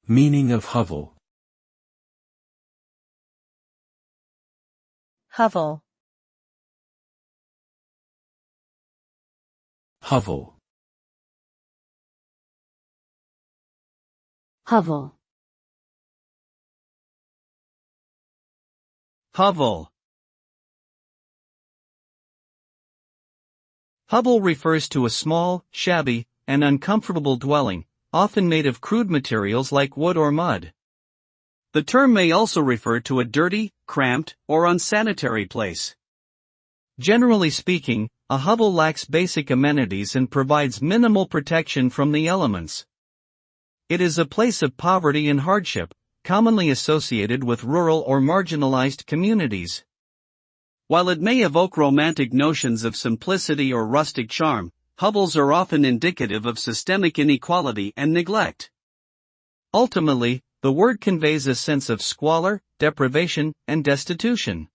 Meaning of hovel. Hovel. Hovel. Hovel. Hovel. Hovel refers to a small, shabby, and uncomfortable dwelling, often made of crude materials like wood or mud. The term may also refer to a dirty, cramped, or unsanitary place. Generally speaking, a hovel lacks basic amenities and provides minimal protection from the elements. It is a place of poverty and hardship, commonly associated with rural or marginalized communities. While it may evoke romantic notions of simplicity or rustic charm, hovels are often indicative of systemic inequality and neglect. Ultimately, the word conveys a sense of squalor, deprivation, and destitution.